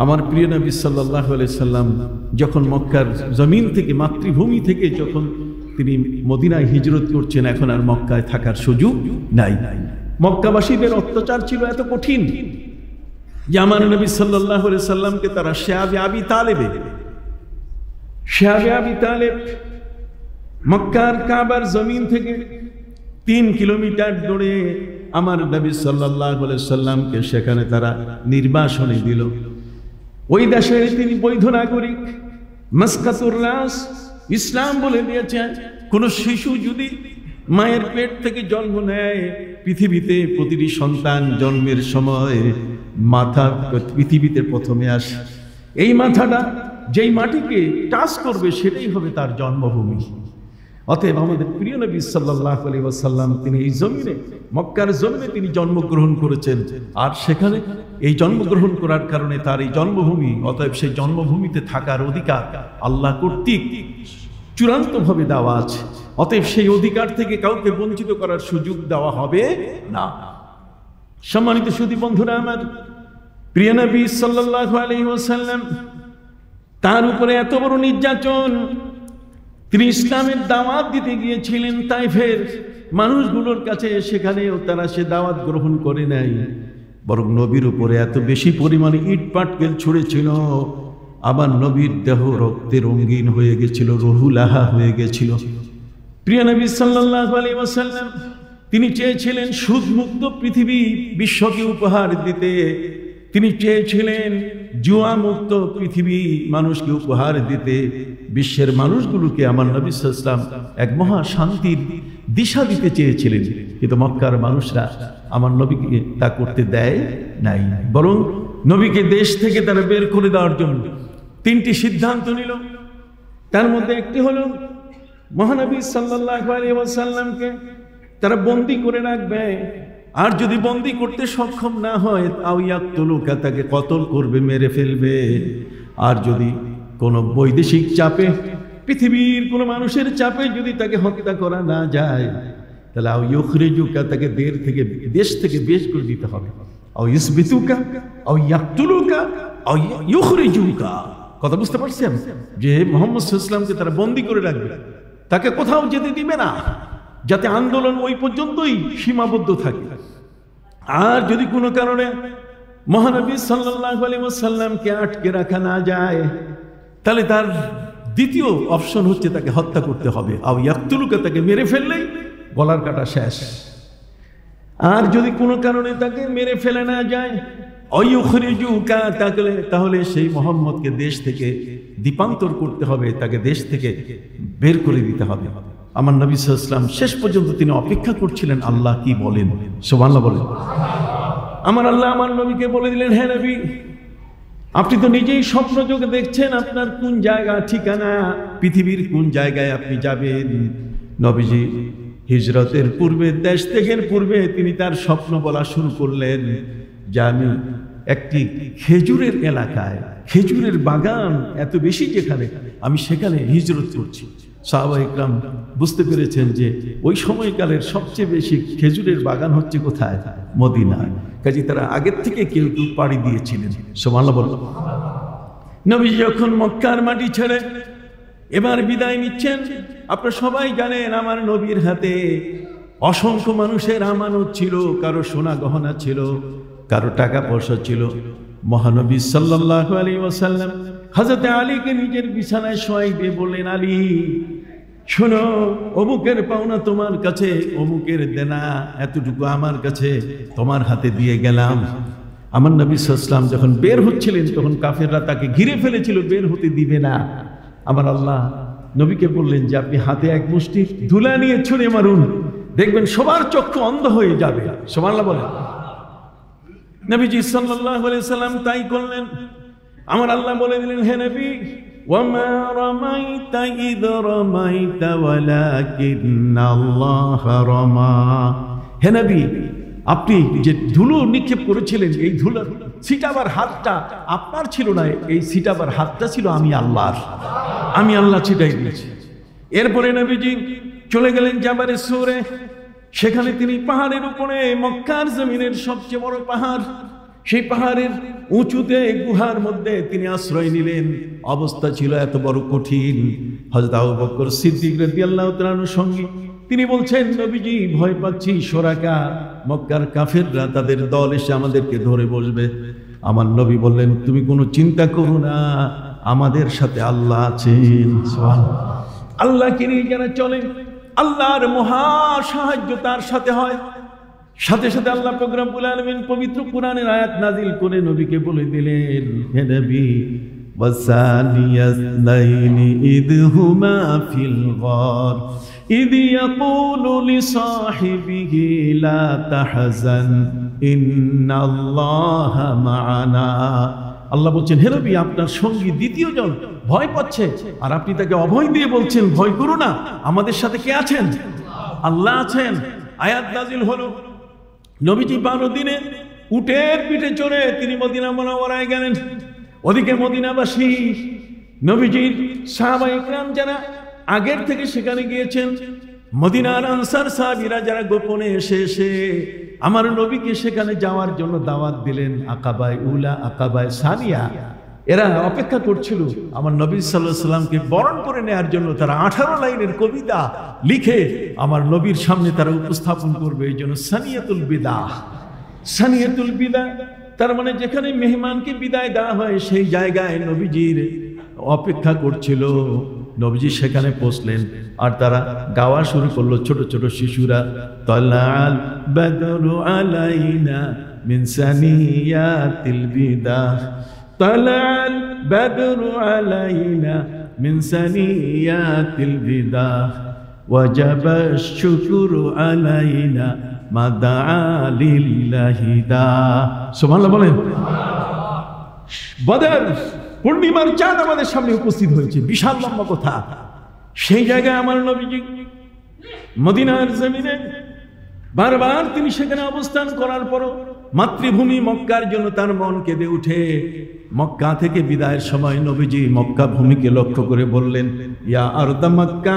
আমার প্রিয় নবী সাল্লাল্লাহু আলাইহি সাল্লাম যখন মক্কার জমিন থেকে, মাতৃভূমি থেকে যখন তিনি মদিনায় হিজরত করছেন, এখন আর মক্কায় থাকার সুযোগ নাই। মক্কাবাসীদের অত্যাচার ছিল এত কঠিন যে আমার নবী সাল্লাল্লাহু আলাইহি সাল্লামকে তারা শিয়াবে আবি তালেব মক্কার কাবার জমিন থেকে 3 কিলোমিটার দূরে আমার নবী সাল্লাল্লাহু আলাইহি সাল্লামকে সেখানে তারা নির্বাসনে দিল। ওই দেশের তিনি বৈধ নাগরিক, মাসকাতুর রাস, ইসলাম বলে দিয়েছে কোন শিশু যদি মায়ের পেট থেকে জন্ম নেয়, পৃথিবীতে প্রতিটি সন্তান জন্মের সময় মাথা পৃথিবীতে প্রথমে আসে। এই মাথাটা যেই মাটিকে টাচ করবে সেটাই হবে তার জন্মভূমি। অতএব আমাদের প্রিয় নবী সাল্লাল্লাহু আলাইহি ওয়াসাল্লাম তিনি এই জমিনে, মক্কার জমিনে তিনি জন্মগ্রহণ করেছেন, আর সেখানে এই জন্মগ্রহণ করার কারণে তার এই জন্মভূমি, অতএব সেই জন্মভূমিতে থাকার অধিকার আল্লাহ কর্তৃক চূড়ান্তভাবে দেওয়া আছে। অতএব সেই অধিকার থেকে কাউকে বঞ্চিত করার সুযোগ দেওয়া হবে না। সম্মানিত সুধী বন্ধুরা, আমার প্রিয় নবী সাল্লাল্লাহু আলাইহি ওয়াসাল্লাম তার উপরে এত বড় নির্যাতন, তিনি ইসলামের দাওয়াত দিতে গিয়েছিলেন তাইফের মানুষগুলোর কাছে, সেখানেও তারা সে দাওয়াত গ্রহণ করে নাই, বরং নবীর উপরে এত বেশি পরিমাণে ইট পাটকেল ছুঁড়েছিল, আবার নবীর দেহ রক্তে রঙিন হয়ে গেছিল, রহুলাহা হয়ে গেছিল। প্রিয় নবী সাল্লাল্লাহু আলাইহি ওয়াসাল্লাম তিনি চেয়েছিলেন সুদমুক্ত পৃথিবী বিশ্বকে উপহার দিতে, তিনি চেয়েছিলেন জুয়া মুক্ত পৃথিবী মানুষকে উপহার দিতে, বিশ্বের মানুষগুলোকে আমার নবী সাল্লাল্লাহু আলাইহি ওয়াসাল্লাম এক মহা শান্তির দিশা দিতে চেয়েছিলেন। কিন্তু মক্কার মানুষরা আমার নবীকে তা করতে দেয় নাই, বরং নবীকে দেশ থেকে তারা বের করে দেওয়ার জন্য 3টি সিদ্ধান্ত নিল। তার মধ্যে একটি হলো মহানবী সাল্লাল্লাহু আলাইহি ওয়াসাল্লামকে তারা বন্দী করে রাখবে, আর যদি বন্দী করতে সক্ষম না হয় আউয়াক্তুলুকা, তাকে কতল করবে, মেরে ফেলবে। আর যদি কোনো বৈদেশিক চাপে, পৃথিবীর কোনো মানুষের চাপে যদি তাকে হত্যা করা না যায়, তাহলে আউয়ুখরিজুকা, তাকে দেশ থেকে বের করে দিতে হবে। আউইসবিতুকা আউয়াক্তুলুকা আউয়ুখরিজুকা। কথা বুঝতে পারছেন যে মুহাম্মদ সাল্লাল্লাহু আলাইহি ওয়াসাল্লামকে তারা বন্দী করে রাখবে, তাকে কোথাও যেতে দিবে না, যাতে আন্দোলন ওই পর্যন্তই সীমাবদ্ধ থাকে। আর যদি কোনো কারণে মহানবী সাল্লাল্লাহু আলাইহি ওয়াসাল্লামকে আটকে রাখা না যায়, তাহলে তার দ্বিতীয় অপশন হচ্ছে তাকে হত্যা করতে হবে। আও ইয়াকতুলুকা, তাকে মেরে ফেললেই গলার কাটা শেষ। আর যদি কোনো কারণে তাকে মেরে ফেলে না যায়, আয়ুখরিজুকা, তাহলে সেই মুহাম্মদকে দেশ থেকে দ্বীপান্তর করতে হবে, তাকে দেশ থেকে বের করে দিতে হবে। আমার নবী সাল্লাল্লাহু আলাইহি ওয়াসাল্লাম শেষ পর্যন্ত তিনি অপেক্ষা করছিলেন আল্লাহ কি বলেন। সুবহানাল্লাহ বলেন। আমার আল্লাহ আমার নবীকে বলে দিলেন, হে নবী, আপনি তো নিজেই স্বপ্ন যোগে দেখছেন আপনার কোন জায়গা ঠিকানা, পৃথিবীর কোন জায়গায় আপনি যাবেন। নবীজি হিজরতের পূর্বে, দেশ ত্যাগের পূর্বে তিনি তার স্বপ্ন বলা শুরু করলেন যে আমি একটি খেজুরের এলাকায়, খেজুরের বাগান এত বেশি যেখানে, আমি সেখানে হিজরত করছি। সাহাবায়ে কেরাম বুঝতে পেরেছেন যে ওই সময়কালের সবচেয়ে বেশি খেজুরের বাগান হচ্ছে কোথায়? মদিনায়। কাজে তারা আগের থেকে কেউ কেউ পাড়ি দিয়েছিলেন। সুবহানাল্লাহ বলুন। নবী যখন মক্কার মাটি ছেড়ে এবার বিদায় নিচ্ছেন, আপনারা সবাই জানেন আমার নবীর হাতে অসংখ্য মানুষের আমানত ছিল, কারো সোনা গহনা ছিল, কারো টাকা পয়সা ছিল। মহানবী সাল্লাল্লাহু আলাইহি ওয়াসাল্লাম হযরত আলীকে নিজের বিছানায় শোয়াই দিয়ে বললেন, আলী শোনো, অমুকের পাওনা তোমার কাছে, অমুকের দেনা এতটুকু আমার কাছে, তোমার হাতে দিয়ে গেলাম। আমার নবী সাল্লাল্লাহু আলাইহি ওয়াসাল্লাম যখন বের হচ্ছিলেন, তখন কাফেররা তাকে ঘিরে ফেলেছিল, বের হতে দিবে না। আমার আল্লাহ নবীকে বললেন যে আপনি হাতে এক মুষ্টি ধুলা নিয়ে ছুঁড়ে মারুন, দেখবেন সবার চক্ষু অন্ধ হয়ে যাবে। সুবহানাল্লাহ বলেন। নবীজি সাল্লাল্লাহু আলাইহি ওয়াসাল্লাম তাই করলেন। আমার আল্লাহ বলে দিলেন, হে নবী, ওয়ামা রামাইতা ইয রামাইতা ওয়ালাকিন্নাল্লাহ রামা। হে নবী, আপনি যে ধুলো নিক্ষেপ করেছিলেন, এই ধুলো ছিটাবার হাতটা আপনার ছিল না, এই ছিটাবার হাতটা ছিল আমি আল্লাহর। আমি আল্লাহ ছিটাই দিয়েছি। এরপরে নবীজি চলে গেলেন জাবারে সূরে, সেখানে তিনি পাহাড়ের উপরে, মক্কার জমিনের সবচেয়ে বড় পাহাড়, সেই পাহাড়ের উঁচুতে গুহার মধ্যে তিনি আশ্রয় নিলেন। অবস্থা ছিল এত বড় কঠিন। হযরত আবু বকর সিদ্দিক রাদিয়াল্লাহু তাআলার সঙ্গে তিনি বলছেন, নবীজি ভয় পাচ্ছি, শরাকা মক্কার কাফেররা তাদের দল এসে আমাদেরকে ধরে বসবে। আমার নবী বললেন, তুমি কোনো চিন্তা করো না, আমাদের সাথে আল্লাহ আছেন। আল্লাহকে নিয়ে যারা চলেন, আল্লাহর মহা সাহায্য তার সাথে হয়। সাথে সাথে আল্লাহ পাক রব্বুল আলামিন পবিত্র কোরআনের আয়াত নাজিল করে নবীকে বলে দিলেন, হে নবী, ওয়াসানিয়াসনাইনি ইদহুমা ফিল গার ইদ ইয়াকুলু লিসাহিবিহি লা তাহজান ইন্নাল্লাহা মা'ানা। আল্লাহ বলছেন, হে নবী, আপনার সঙ্গী দ্বিতীয় জন ভয় পাচ্ছে, আর আপনি তাকে অভয় দিয়ে বলছেন, ভয় করো না, আমাদের সাথে কে আছেন? আল্লাহ আছেন। আয়াত নাজিল হলো। নবীজি 12 দিনে উটের পিঠে চড়ে তিনি মদিনা মুনাওয়ারায় গেলেন। ওদিকে মদিনাবাসী, নবীজির সাহাবায়ে কেরাম যারা আগের থেকে সেখানে গিয়েছেন, মদিনার আনসার সাহাবীরা যারা গোপনে এসে আমার নবীকে সেখানে যাওয়ার জন্য দাওয়াত দিলেন। আকাবায়ে উলা, আকাবায়ে সানিয়া, এরা অপেক্ষা করছিল আমার নবী সাল্লাল্লাহু আলাইহি সাল্লামকে বরণ করে নেওয়ার জন্য। তারা 18 লাইনের কবিতা লিখে আমার নবীর সামনে তারা উপস্থাপন করবে। এই জন্য সানিয়াতুল বিদা। সানিয়াতুল বিদা তার মানে যেখানে মেহমানকে বিদায় দেওয়া হয়, সেই জায়গায় নবীজির অপেক্ষা করছিল। নবীজি সেখানে পৌঁছলেন, আর তারা গাওয়া শুরু করলো, ছোট ছোট শিশুরা, তালাল বাদরু আলাইনা মিন সানিয়াতিল বিদা, তালাল বাদরু আলাইনা মিন সানিয়াতিল বিদা, ওয়াজাবা শুকরু আলাইনা মা দাআ লিল্লাহি দা। সুবহানাল্লাহ বলেন। বদর পূর্ণিমার চাঁদ আমাদের সামনে উপস্থিত হয়েছে, বিশাল লম্বা কথা। সেই জায়গায় আমার নবীজি মদিনার জমিনে বারবার তিনি সেখানে অবস্থান করার পরও মাতৃভূমি মক্কার জন্য তার মন কেঁদে উঠে। মক্কা থেকে বিদায়ের সময় নবীজি মক্কা ভূমিকে লক্ষ্য করে বললেন, ইয়া আরদা মক্কা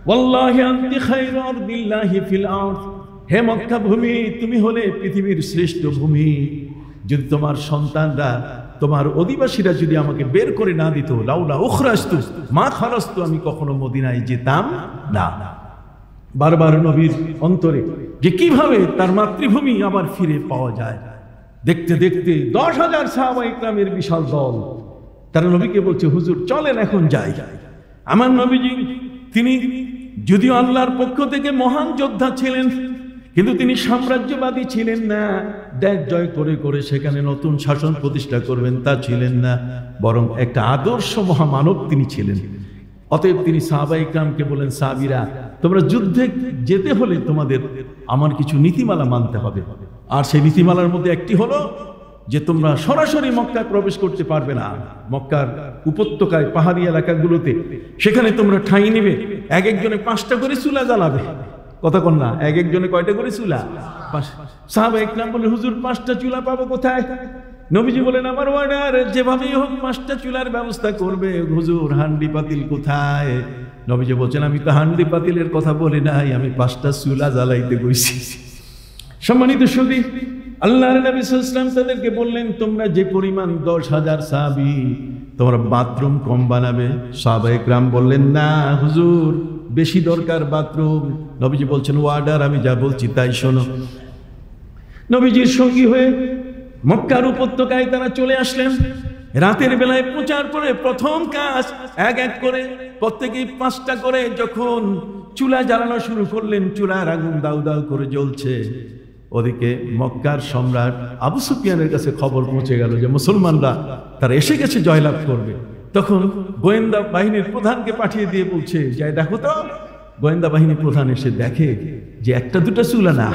ওয়াল্লাহি আনতি খায়রু আরদিল্লাহি ফিল আরদ। হে মক্কা ভূমি, তুমি হলে পৃথিবীর শ্রেষ্ঠ ভূমি। যদি তোমার সন্তানরা, তোমার অধিবাসীরা যদি আমাকে বের করে না দিত, লাউলা উখরাজতু মা খারাজতু, আমি কখনো মদিনায় যেতাম না। বারবার নবীর অন্তরে যে কিভাবে তার মাতৃভূমি আবার ফিরে পাওয়া যায়। দেখতে দেখতে 10,000 সাহাবায়ে কেরামের বিশাল দল, তারা নবীকে বলছে, হুজুর চলেন এখন যাই। আমার নবীজি তিনি যদিও আল্লাহর পক্ষ থেকে মহান যোদ্ধা ছিলেন, কিন্তু তিনি সাম্রাজ্যবাদী ছিলেন না। দেশ জয় করে করে সেখানে নতুন শাসন প্রতিষ্ঠা করবেন তা ছিলেন না, বরং একটা আদর্শ মহামানব তিনি ছিলেন। অতএব তিনি সাহাবায়ে কেরামকে বলেন, সাহাবীরা, তোমরা যুদ্ধে যেতে হলে তোমাদের আমার কিছু নীতিমালা মানতে হবে। আর সেই নীতিমালার মধ্যে একটি হলো যে তোমরা সরাসরি মক্কায় প্রবেশ করতে পারবে না। মক্কার উপত্যকায় পাহাড়ি এলাকাগুলোতে সেখানে তোমরা ঠাঁই নেবে, এক একজনে 5টা করে চুলা জ্বালাবে। কথা কন না, এক একজনে কয়টা করে চুলা? সাহাবায়ে কেরাম বলে, হুজুর 5টা চুলা পাবো কোথায়? নবীজি বলেন, আমার অর্ডার, যেভাবেই হোক 5টা চুলার ব্যবস্থা করবে। হুজুর হান্ডি পাতিল কোথায়? নবীজি বলছেন, আমি তো হান্ডি পাতিলের কথা বলি নাই, আমি 5টা চুলা জ্বালাইতে গেছি। সম্মানিত সুধী, আল্লাহর নবী সাল্লাল্লাহু আলাইহি ওয়াসাল্লাম তাদেরকে বললেন, তোমরা যে পরিমাণ 10,000 সাহাবী, তোমরা বাথরুম কম বানাবে। সাহাবায়ে কেরাম বললেন, না হুজুর, বেশি দরকার বাথরুম। নবীজি বলছেন, ওয়ার্ডার, আমি যা বলছি তাই শোনো। নবীজির সঙ্গী হয়ে মক্কার উপত্যকায় তারা চলে আসলেন। রাতের বেলায় প্রচার করে প্রথম কাজ, এক এক করে প্রত্যেকেই 5টা করে যখন চুলা জ্বালানো শুরু করলেন, চুলার আগুন দাউ দাউ করে জ্বলছে। ওদিকে মক্কার সম্রাট আবু সুফিয়ানের কাছে খবর পৌঁছে গেল যে মুসলমানরা তারা এসে গেছে, জয়লাভ করবে। তখন গোয়েন্দা বাহিনীর প্রধানকে পাঠিয়ে দিয়ে বলছে, যাই দেখো তো। গোয়েন্দা বাহিনীর প্রধান এসে দেখে যে 1-2টা চুলা না,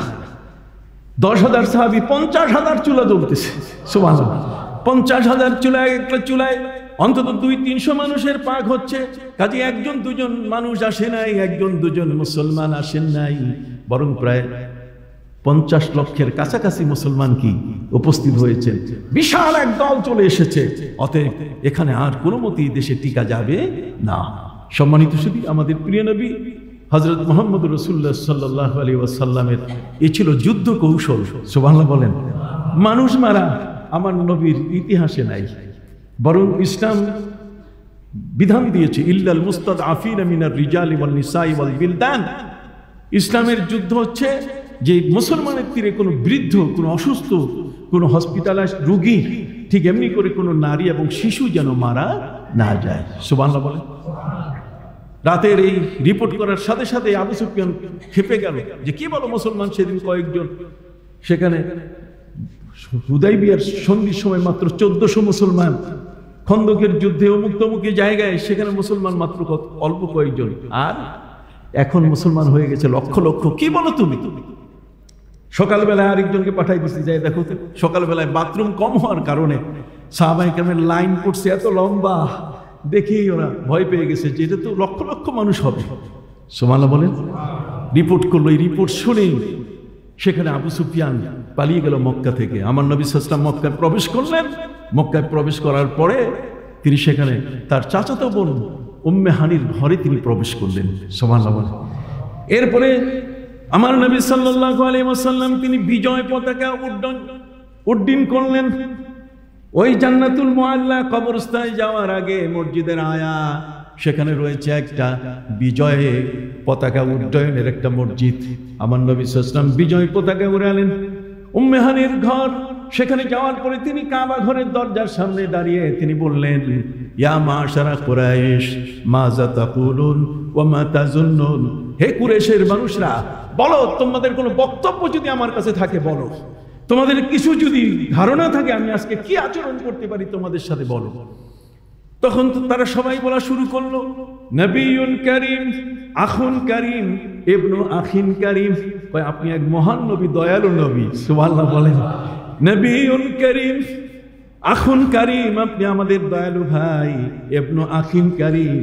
10,000 সাহাবী, 50,000 চুলা জ্বলতেছে। সুবহানাল্লাহ, 50,000 চুলায়, একটা চুলায় অন্তত 200-300 মানুষের পাক হচ্ছে। কাজে 1-2জন মানুষ আসে নাই, 1-2জন মুসলমান আসেন নাই, বরং প্রায় 50 লক্ষের কাছাকাছি মুসলমান কি উপস্থিত হয়েছেন। বিশাল এক দল চলে এসেছে। অতএব এখানে আর কোনো মতেই দেশে টিকা যাবে না। সম্মানিত সুধী, আমাদের প্রিয় নবী হযরত মুহাম্মদ রাসূলুল্লাহ সাল্লাল্লাহু আলাইহি ওয়াসাল্লামের এ ছিল যুদ্ধ কৌশল। সুবহানাল্লাহ বলেন। মানুষ মারা, আমার নবীর ইতিহাসে নাই। বরং ইসলাম বিধান দিয়েছে ইল্লাল মুস্তাদআফিনা মিনার রিজালি ওয়াল নিসাই ওয়াল বিলদান। ইসলামের যুদ্ধ হচ্ছে যে মুসলমানের তীরে কোনো বৃদ্ধ, কোনো অসুস্থ, কোনো হসপিটালাইজড রোগী, ঠিক এমনি করে কোনো নারী এবং শিশু যেন মারা না যায়। সুবহানাল্লাহ বলে। রাতের এই রিপোর্ট করার সাথে সাথে আবু সুফিয়ান খেপে গেল যে কি বলো মুসলমান। সেদিন কয়েকজন সেখানে হুদাইবিয়ার সন্ধির সময় মাত্র 1400 মুসলমান, খন্দকের যুদ্ধে অমুক তমুক জায়গায় সেখানে মুসলমান মাত্র অল্প কয়েকজন, আর এখন মুসলমান হয়ে গেছে লক্ষ লক্ষ। কি বলো তুমি? সকালবেলায় আরেকজনকে পাঠাই দিচ্ছি, যাই দেখো তো। সকালবেলায় বাথরুম কম হওয়ার কারণে সাহাবায়ে কেরামের লাইন পড়ছে এত লম্বা, দেখেই ওরা ভয় পেয়ে গেছে যে এটা তো লক্ষ লক্ষ মানুষ হবে। সুবহানাল্লাহ বলেন। রিপোর্ট করলো, এই রিপোর্ট শুনে সেখানে আবু সুফিয়ান পালিয়ে গেল মক্কা থেকে। আমার নবী সাল্লাল্লাহু আলাইহি ওয়াসাল্লাম মক্কায় প্রবেশ করলেন। মক্কায় প্রবেশ করার পরে তিনি সেখানে তার চাচাতো বোন উম্মে হানির ঘরে তিনি প্রবেশ করলেন। সুবহানাল্লাহ বলেন। এরপরে আমার নবী সাল্লাল্লাহু আলাইহি ওয়াসাল্লাম তিনি বিজয় পতাকা উড্ডীন করলেন। ওই জান্নাতুল মুআল্লা কবরস্থানে যাওয়ার আগে মসজিদের আয়া সেখানে রয়েছে একটা বিজয় পতাকা উড্ডয়নের একটা মসজিদ। আমার নবী সাল্লাল্লাহু আলাইহি ওয়াসাল্লাম বিজয় পতাকা উড়ালেন। উম্মে হানির ঘর, সেখানে যাওয়ার পরে তিনি কাবা ঘরের দরজার সামনে দাঁড়িয়ে তিনি বললেন, ইয়া মাশারা কুরাইশ মাযা তাকুলুন ওয়া মা তাজুন্নুন। হে কুরাইশের মানুষরা, বলো তোমাদের কোনো বক্তব্য যদি আমার কাছে থাকে বলো, তোমাদের কিছু যদি ধারণা থাকে আমি আজকে কি আচরণ করতে পারি তোমাদের সাথে বলো। তখন তো তারা সবাই বলা শুরু করলো, নবিয়ুন কারীম আখুন কারীম ইবনু আখিন কারীম। কয় আপনি এক মহান নবী, দয়ালু নবী। সুবহানাল্লাহ বলেন। নবিয়ুন কারীম আখুন কারীম, আপনি আমাদের দয়ালু ভাই। ইবনু আখিন কারীম,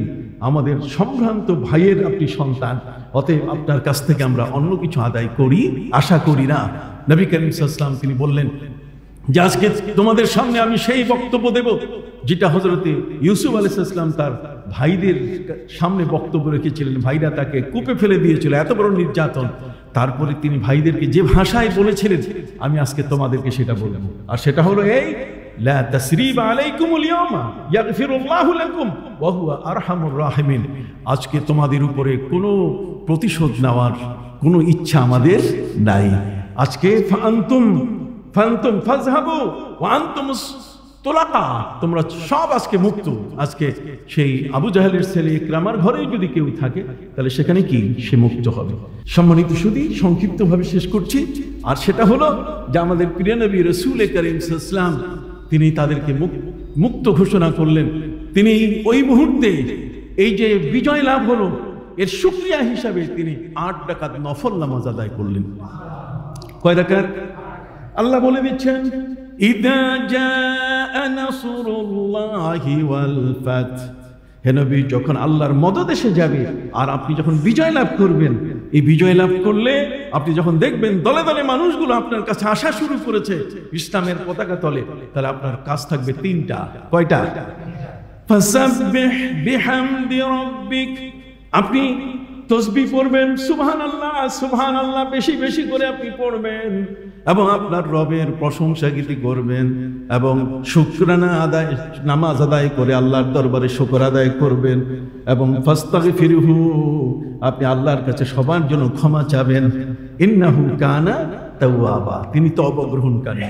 আমাদের সম্ভ্রান্ত ভাইয়ের আপনি সন্তান। অতএব আপনার কাছ থেকে আমরা অন্য কিছু আদায় করি আশা করি না। নবী করিম সাল্লাল্লাহু আলাইহি ওয়াসাল্লাম তিনি বললেন যে আজকে তোমাদের সামনে আমি সেই বক্তব্য দেব যেটা হযরতে ইউসুফ আলাইহিস সালাম তার ভাইদের সামনে বক্তব্য রেখেছিলেন। ভাইরা তাকে কূপে ফেলে দিয়েছিল, এত বড় নির্যাতন। তারপরে তিনি ভাইদেরকে যে ভাষায় বলেছিলেন আমি আজকে তোমাদেরকে সেটা বলবো। আর সেটা হলো এই, লা তাসরিবা আলাইকুমুল ইয়াওমা ইয়াগফিরুল্লাহু লাকুম ওয়া হুয়া আরহামুর রাহিমিন। আজকে তোমাদের উপরে কোনো প্রতিশোধ নেওয়ার কোনো ইচ্ছা আমাদের নাই। আজকে ফান্তুম ফাযহাবু ওয়া আনতুমুস তুলাকা, তোমরা সব আজকে মুক্ত। আজকে সেই আবু জাহেলের ছেলে ইকরামার ঘরেই যদি কেউ থাকে তাহলে সেখানে কি সে মুক্ত হবে। সম্মানিত সুধী, সংক্ষিপ্তভাবে শেষ করছি। আর সেটা হলো যে আমাদের প্রিয় নবী রাসূল করিম সাল্লাল্লাহু আলাইহি ওয়াসাল্লাম তিনি তাদেরকে মুক্ত ঘোষণা করলেন। তিনি ওই মুহূর্তে এই যে বিজয় লাভ হলো এর শুকরিয়া হিসাবে তিনি 8 রাকাত নফল নামাজ আদায় করলেন। কয় রাকাত? আল্লাহ বলে দিচ্ছেন, ইদা জাআ নাসরুল্লাহি ওয়াল ফাত। হে নবী, যখন আল্লাহর মদদ এসে যাবে আর আপনি যখন বিজয় লাভ করবেন, এই বিজয় লাভ করলে আপনি যখন দেখবেন দলে দলে মানুষগুলো আপনার কাছে আসা শুরু করেছে ইসলামের পতাকা তলে, তাহলে আপনার কাজ থাকবে 3টা। কয়টা? ফাসাব্বিহ বিহামদি রাব্বিক, আপনি তসবিহ পড়বেন, সুবহানাল্লাহ সুবহানাল্লাহ বেশি বেশি করে আপনি পড়বেন এবং আপনার রবের প্রশংসা গীতি করবেন এবং শুকরানা আদায় নামাজ আদায় করে আল্লাহর দরবারে শুকর আদায় করবেন এবং ফাস্তাগফিরহু, আপনি আল্লাহর কাছে সবার জন্য ক্ষমা চাবেন। ইন্নাহু কানা তাওয়াবা, তিনি তওবা গ্রহণকারী।